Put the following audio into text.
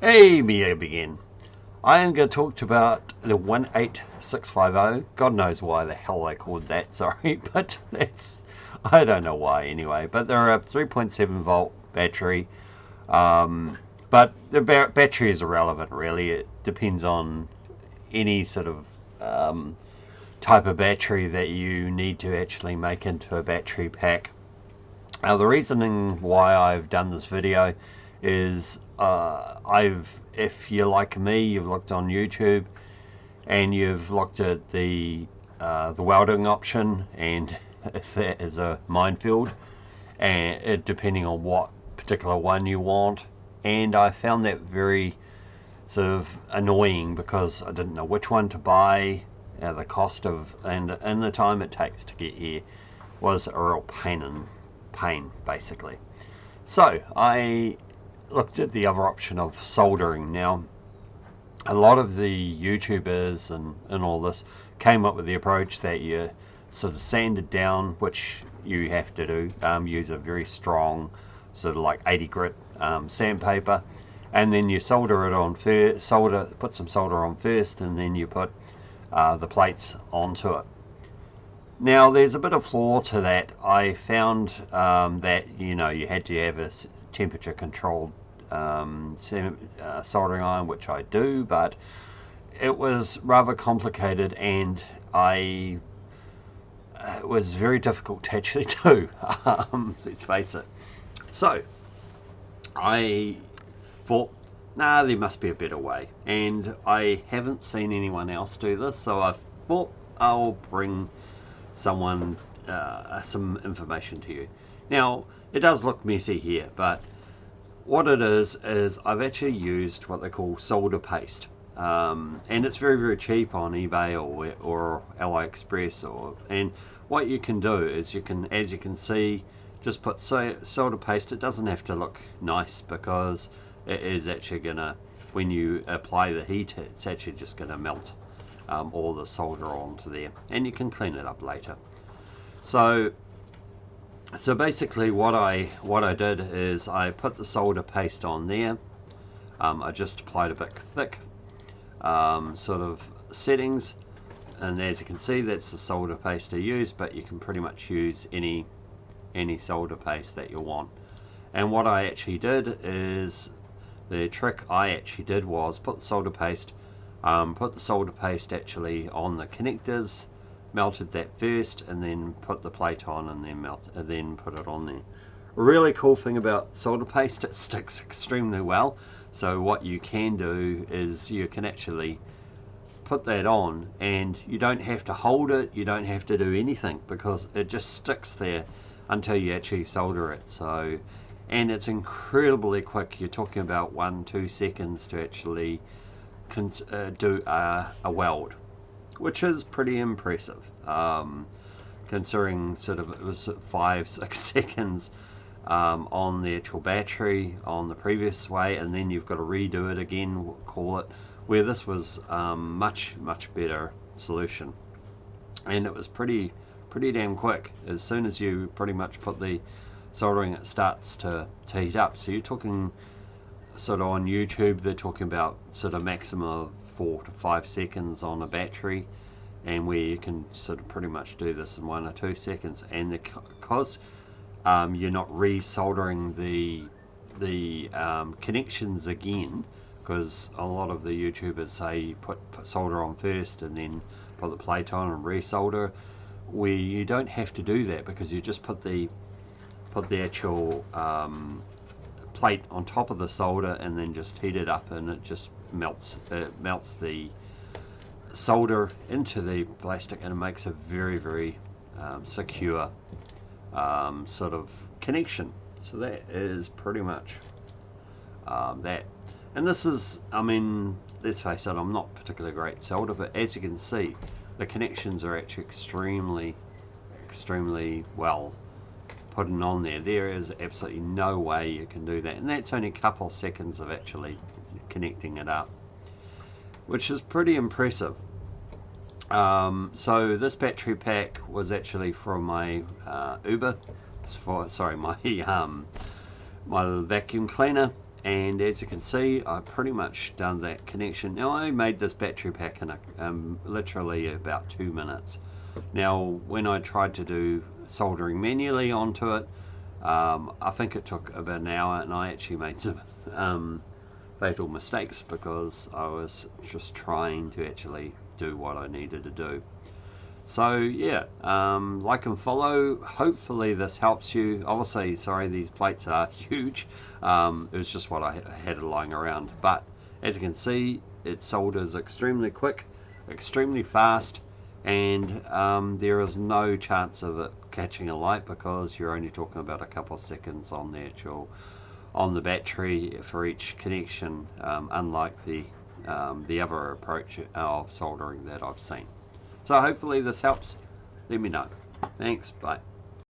Hey, me again. I am going to talk about the 18650. God knows why the hell they called that, sorry, but I don't know why anyway. But they're a 3.7 volt battery. But the battery is irrelevant, really. It depends on any sort of type of battery that you need to actually make into a battery pack. Now, the reasoning why I've done this video is if you're like me, you've looked on YouTube and you've looked at the welding option, and if that is a minefield, and depending on what particular one you want, and I found that very sort of annoying because I didn't know which one to buy. The cost of and the time it takes to get here was a real pain basically. So I looked at the other option of soldering. Now, a lot of the YouTubers and all this came up with the approach that you sort of sand it down, which you have to do. Use a very strong sort of like 80 grit sandpaper, and then you solder it on first. Put some solder on first, and then you put the plates onto it. Now, there's a bit of flaw to that. I found that you had to have a temperature controlled soldering iron, which I do, but it was rather complicated, and it was very difficult to actually do. Let's face it. So I thought, nah, there must be a better way, and I haven't seen anyone else do this, so I thought I'll bring some information to you. Now, it does look messy here, but what it is I've actually used what they call solder paste, and it's very cheap on eBay or AliExpress, and what you can do is you can, as you can see, just put solder paste. It doesn't have to look nice because it is actually gonna, when you apply the heat, it's actually just gonna melt all the solder onto there, and you can clean it up later. So basically what I did is I put the solder paste on there. I just applied a bit thick sort of settings, and as you can see, that's the solder paste I used, but you can pretty much use any solder paste that you want. And what I actually did is, the trick I actually did was put the solder paste actually on the connectors, melted that first, and then put the plate on, and then put it on there. A really cool thing about solder paste, it sticks extremely well. So what you can do is you can actually put that on, and you don't have to hold it, you don't have to do anything, because it just sticks there until you actually solder it. So, and it's incredibly quick. You're talking about 1-2 seconds to actually do a weld, which is pretty impressive, considering sort of it was 5-6 seconds on the actual battery on the previous way, and then you've got to redo it again, we'll call it, where this was much better solution, and it was pretty damn quick. As soon as you pretty much put the soldering, it starts to heat up. So you're talking sort of on YouTube, they're talking about sort of maximum of 4 to 5 seconds on a battery, and where you can sort of pretty much do this in 1 or 2 seconds. And because you're not re-soldering the connections again, because a lot of the YouTubers say you put solder on first and then put the plate on and re-solder, where you don't have to do that, because you just put the actual plate on top of the solder and then just heat it up, and it just melts the solder into the plastic, and it makes a very secure sort of connection. So that is pretty much that. And this is, I mean, let's face it, I'm not particularly great solder, but as you can see, the connections are actually extremely well put on there. There is absolutely no way you can do that, and that's only a couple of seconds of actually connecting it up, which is pretty impressive. So this battery pack was actually from my my my vacuum cleaner, And as you can see, I've pretty much done that connection. Now, I made this battery pack in literally about 2 minutes. Now, when I tried to do soldering manually onto it, I think it took about an hour, and I actually made some fatal mistakes because I was just trying to actually do what I needed to do. So yeah, like and follow. Hopefully this helps you. Obviously, sorry, these plates are huge. It was just what I had lying around. But as you can see, it solders extremely quick, extremely fast, and there is no chance of it catching a light because you're only talking about a couple of seconds on the battery for each connection, unlike the other approach of soldering that I've seen. So hopefully this helps. Let me know. Thanks. Bye.